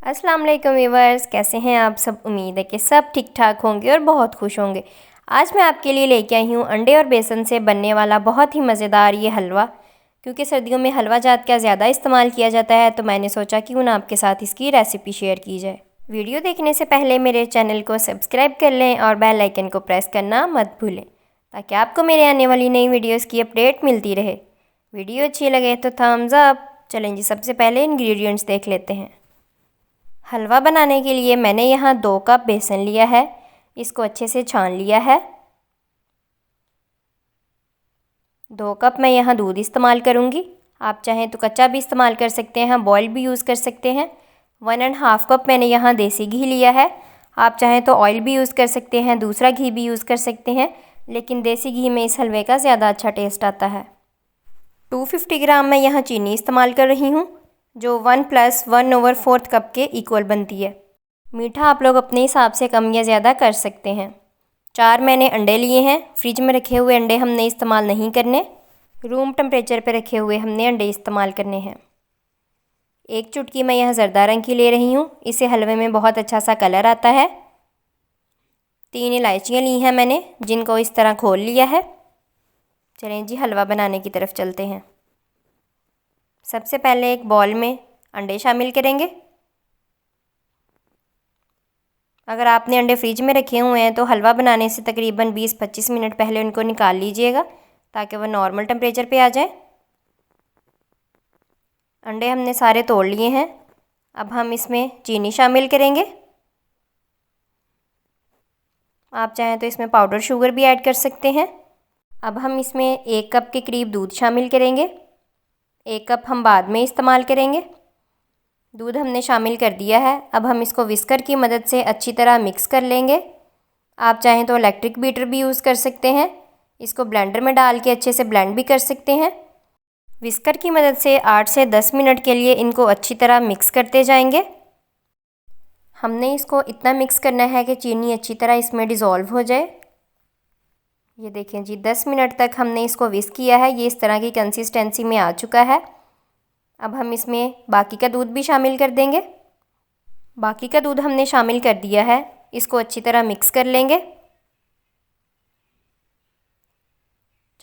अस्सलाम वालेकुम व्यूवर्स, कैसे हैं आप सब। उम्मीद है कि सब ठीक ठाक होंगे और बहुत खुश होंगे। आज मैं आपके लिए लेके आई हूँ अंडे और बेसन से बनने वाला बहुत ही मज़ेदार ये हलवा। क्योंकि सर्दियों में हलवा जात का ज़्यादा इस्तेमाल किया जाता है, तो मैंने सोचा क्यों ना आपके साथ इसकी रेसिपी शेयर की जाए। वीडियो देखने से पहले मेरे चैनल को सब्सक्राइब कर लें और बेल आइकन को प्रेस करना मत भूलें, ताकि आपको मेरे आने वाली नई वीडियोज़ की अपडेट मिलती रहे। वीडियो अच्छी लगे तो थम्स अप। चलें जी, सबसे पहले इंग्रेडिएंट्स देख लेते हैं। हलवा बनाने के लिए मैंने यहाँ 2 कप बेसन लिया है। इसको अच्छे से छान लिया है। 2 कप मैं यहाँ दूध इस्तेमाल करूँगी। आप चाहें तो कच्चा भी इस्तेमाल कर सकते हैं, बॉयल भी यूज़ कर सकते हैं। 1.5 कप मैंने यहाँ देसी घी लिया है। आप चाहें तो ऑयल भी यूज़ कर सकते हैं, दूसरा घी भी यूज़ कर सकते हैं, लेकिन देसी घी में इस हलवे का ज़्यादा अच्छा टेस्ट आता है। 250 ग्राम मैं यहाँ चीनी इस्तेमाल कर रही हूँ, जो 1 + 1/4 कप के इक्वल बनती है। मीठा आप लोग अपने हिसाब से कम या ज़्यादा कर सकते हैं। 4 मैंने अंडे लिए हैं। फ्रिज में रखे हुए अंडे हमने इस्तेमाल नहीं करने, रूम टेम्परेचर पे रखे हुए हमने अंडे इस्तेमाल करने हैं। 1 चुटकी मैं यह ज़रदा रंग की ले रही हूँ, इससे हलवे में बहुत अच्छा सा कलर आता है। 3 इलायचियाँ ली हैं मैंने, जिनको इस तरह खोल लिया है। चलें जी, हलवा बनाने की तरफ चलते हैं। सबसे पहले एक बॉल में अंडे शामिल करेंगे। अगर आपने अंडे फ्रिज में रखे हुए हैं तो हलवा बनाने से तकरीबन 20-25 मिनट पहले उनको निकाल लीजिएगा, ताकि वह नॉर्मल टेम्परेचर पे आ जाए। अंडे हमने सारे तोड़ लिए हैं। अब हम इसमें चीनी शामिल करेंगे। आप चाहें तो इसमें पाउडर शुगर भी ऐड कर सकते हैं। अब हम इसमें 1 कप के करीब दूध शामिल करेंगे। 1 कप हम बाद में इस्तेमाल करेंगे। दूध हमने शामिल कर दिया है। अब हम इसको विस्कर की मदद से अच्छी तरह मिक्स कर लेंगे। आप चाहें तो इलेक्ट्रिक बीटर भी यूज़ कर सकते हैं। इसको ब्लेंडर में डाल के अच्छे से ब्लेंड भी कर सकते हैं। विस्कर की मदद से 8 से 10 मिनट के लिए इनको अच्छी तरह मिक्स करते जाएंगे। हमने इसको इतना मिक्स करना है कि चीनी अच्छी तरह इसमें डिज़ोल्व हो जाए। ये देखें जी, 10 मिनट तक हमने इसको विस्क किया है। ये इस तरह की कंसिस्टेंसी में आ चुका है। अब हम इसमें बाकी का दूध भी शामिल कर देंगे। बाकी का दूध हमने शामिल कर दिया है। इसको अच्छी तरह मिक्स कर लेंगे।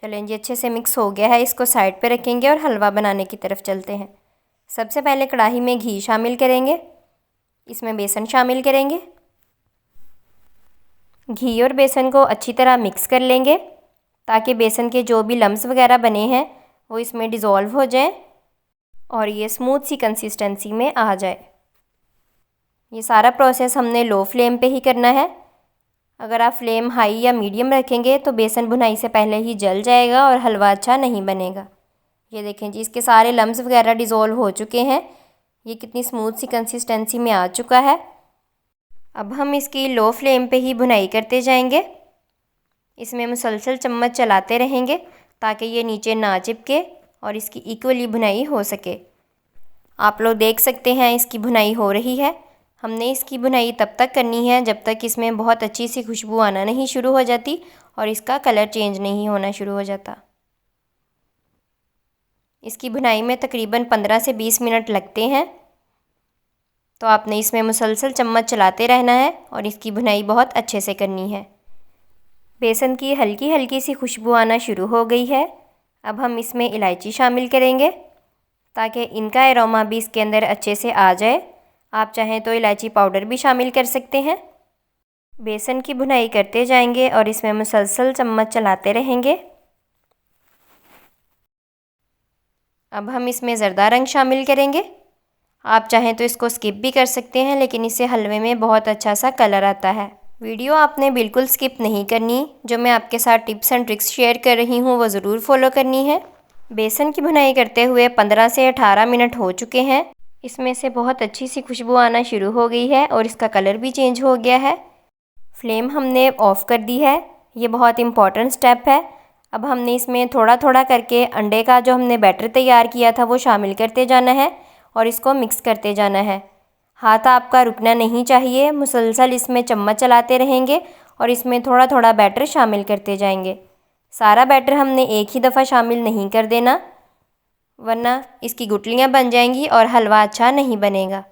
चलें जी, अच्छे से मिक्स हो गया है। इसको साइड पे रखेंगे और हलवा बनाने की तरफ चलते हैं। सबसे पहले कढ़ाई में घी शामिल करेंगे। इसमें बेसन शामिल करेंगे। घी और बेसन को अच्छी तरह मिक्स कर लेंगे, ताकि बेसन के जो भी लम्स वगैरह बने हैं वो इसमें डिज़ोल्व हो जाएं और ये स्मूथ सी कंसिस्टेंसी में आ जाए। ये सारा प्रोसेस हमने लो फ्लेम पे ही करना है। अगर आप फ्लेम हाई या मीडियम रखेंगे तो बेसन भुनाई से पहले ही जल जाएगा और हलवा अच्छा नहीं बनेगा। ये देखें जी, इसके सारे लम्स वगैरह डिज़ोल्व हो चुके हैं। ये कितनी स्मूथ सी कंसिस्टेंसी में आ चुका है। अब हम इसकी लो फ्लेम पे ही भुनाई करते जाएंगे। इसमें मुसलसल चम्मच चलाते रहेंगे, ताकि ये नीचे ना चिपके और इसकी इक्वली भुनाई हो सके। आप लोग देख सकते हैं इसकी भुनाई हो रही है। हमने इसकी भुनाई तब तक करनी है जब तक इसमें बहुत अच्छी सी खुशबू आना नहीं शुरू हो जाती और इसका कलर चेंज नहीं होना शुरू हो जाता। इसकी भुनाई में तकरीबन 15 से 20 मिनट लगते हैं, तो आपने इसमें मुसलसल चम्मच चलाते रहना है और इसकी भुनाई बहुत अच्छे से करनी है। बेसन की हल्की हल्की सी खुशबू आना शुरू हो गई है। अब हम इसमें इलायची शामिल करेंगे, ताकि इनका एरोमा भी इसके अंदर अच्छे से आ जाए। आप चाहें तो इलायची पाउडर भी शामिल कर सकते हैं। बेसन की भुनाई करते जाएंगे और इसमें मुसलसल चम्मच चलाते रहेंगे। अब हम इसमें ज़रदा रंग शामिल करेंगे। आप चाहें तो इसको स्किप भी कर सकते हैं, लेकिन इससे हलवे में बहुत अच्छा सा कलर आता है। वीडियो आपने बिल्कुल स्किप नहीं करनी। जो मैं आपके साथ टिप्स एंड ट्रिक्स शेयर कर रही हूँ वो ज़रूर फॉलो करनी है। बेसन की भुनाई करते हुए 15 से 18 मिनट हो चुके हैं। इसमें से बहुत अच्छी सी खुशबू आना शुरू हो गई है और इसका कलर भी चेंज हो गया है। फ्लेम हमने ऑफ़ कर दी है। ये बहुत इम्पॉर्टेंट स्टेप है। अब हमने इसमें थोड़ा थोड़ा करके अंडे का जो हमने बैटर तैयार किया था वो शामिल करते जाना है और इसको मिक्स करते जाना है। हाथ आपका रुकना नहीं चाहिए। मुसलसल इसमें चम्मच चलाते रहेंगे और इसमें थोड़ा थोड़ा बैटर शामिल करते जाएंगे। सारा बैटर हमने एक ही दफ़ा शामिल नहीं कर देना, वरना इसकी गुठलियाँ बन जाएंगी और हलवा अच्छा नहीं बनेगा।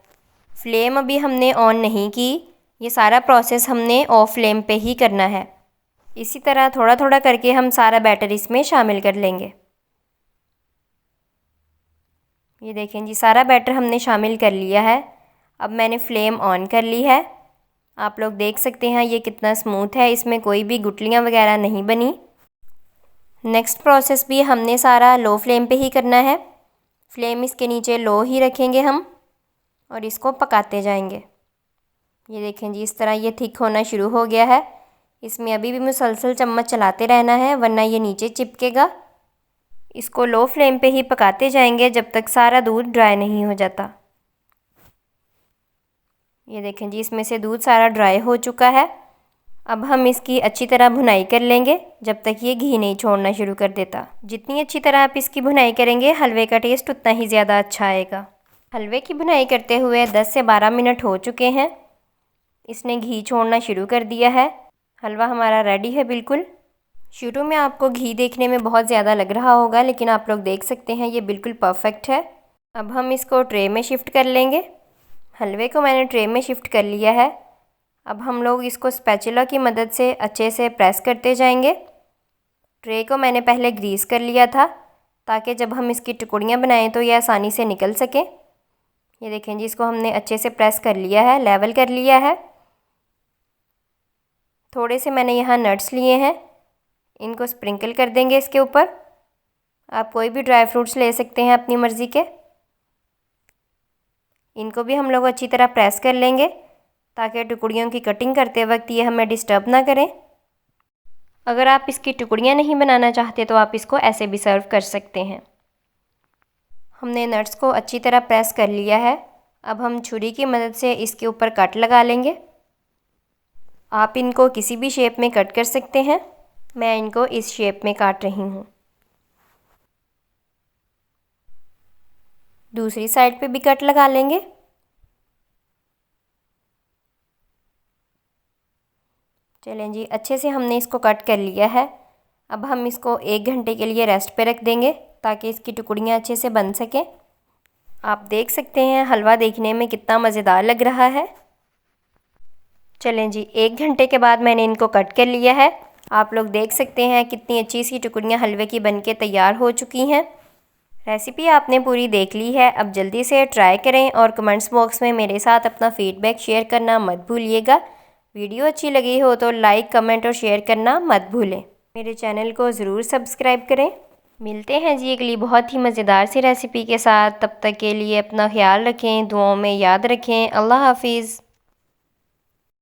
फ्लेम अभी हमने ऑन नहीं की, ये सारा प्रोसेस हमने ऑफ फ्लेम पे ही करना है। इसी तरह थोड़ा थोड़ा करके हम सारा बैटर इसमें शामिल कर लेंगे। ये देखें जी, सारा बैटर हमने शामिल कर लिया है। अब मैंने फ्लेम ऑन कर ली है। आप लोग देख सकते हैं ये कितना स्मूथ है, इसमें कोई भी गुठलियाँ वगैरह नहीं बनी। नेक्स्ट प्रोसेस भी हमने सारा लो फ्लेम पे ही करना है। फ्लेम इसके नीचे लो ही रखेंगे हम और इसको पकाते जाएंगे। ये देखें जी, इस तरह ये थिक होना शुरू हो गया है। इसमें अभी भी मुसलसल चम्मच चलाते रहना है, वरना ये नीचे चिपकेगा। इसको लो फ्लेम पे ही पकाते जाएंगे जब तक सारा दूध ड्राई नहीं हो जाता। ये देखें जी, इसमें से दूध सारा ड्राई हो चुका है। अब हम इसकी अच्छी तरह भुनाई कर लेंगे जब तक ये घी नहीं छोड़ना शुरू कर देता। जितनी अच्छी तरह आप इसकी भुनाई करेंगे हलवे का टेस्ट उतना ही ज़्यादा अच्छा आएगा। हलवे की भुनाई करते हुए 10 से 12 मिनट हो चुके हैं। इसने घी छोड़ना शुरू कर दिया है। हलवा हमारा रेडी है बिल्कुल। शुरू में आपको घी देखने में बहुत ज़्यादा लग रहा होगा, लेकिन आप लोग देख सकते हैं ये बिल्कुल परफेक्ट है। अब हम इसको ट्रे में शिफ्ट कर लेंगे। हलवे को मैंने ट्रे में शिफ्ट कर लिया है। अब हम लोग इसको स्पैचुला की मदद से अच्छे से प्रेस करते जाएंगे। ट्रे को मैंने पहले ग्रीस कर लिया था ताकि जब हम इसकी टुकड़ियाँ बनाएं तो ये आसानी से निकल सके। ये देखें जी, इसको हमने अच्छे से प्रेस कर लिया है, लेवल कर लिया है। थोड़े से मैंने यहाँ नट्स लिए हैं, इनको स्प्रिंकल कर देंगे इसके ऊपर। आप कोई भी ड्राई फ्रूट्स ले सकते हैं अपनी मर्ज़ी के। इनको भी हम लोग अच्छी तरह प्रेस कर लेंगे ताकि टुकड़ियों की कटिंग करते वक्त ये हमें डिस्टर्ब ना करें। अगर आप इसकी टुकड़ियाँ नहीं बनाना चाहते तो आप इसको ऐसे भी सर्व कर सकते हैं। हमने नट्स को अच्छी तरह प्रेस कर लिया है। अब हम छुरी की मदद से इसके ऊपर कट लगा लेंगे। आप इनको किसी भी शेप में कट कर सकते हैं। मैं इनको इस शेप में काट रही हूँ। दूसरी साइड पे भी कट लगा लेंगे। चलें जी, अच्छे से हमने इसको कट कर लिया है। अब हम इसको 1 घंटे के लिए रेस्ट पे रख देंगे ताकि इसकी टुकड़ियाँ अच्छे से बन सकें। आप देख सकते हैं हलवा देखने में कितना मज़ेदार लग रहा है। चलें जी, 1 घंटे के बाद मैंने इनको कट कर लिया है। आप लोग देख सकते हैं कितनी अच्छी सी टुकड़ियाँ हलवे की बनके तैयार हो चुकी हैं। रेसिपी आपने पूरी देख ली है। अब जल्दी से ट्राई करें और कमेंट्स बॉक्स में मेरे साथ अपना फ़ीडबैक शेयर करना मत भूलिएगा। वीडियो अच्छी लगी हो तो लाइक, कमेंट और शेयर करना मत भूलें। मेरे चैनल को ज़रूर सब्सक्राइब करें। मिलते हैं जी अगली बहुत ही मज़ेदार सी रेसिपी के साथ। तब तक के लिए अपना ख्याल रखें, दुआओं में याद रखें। अल्लाह हाफिज़।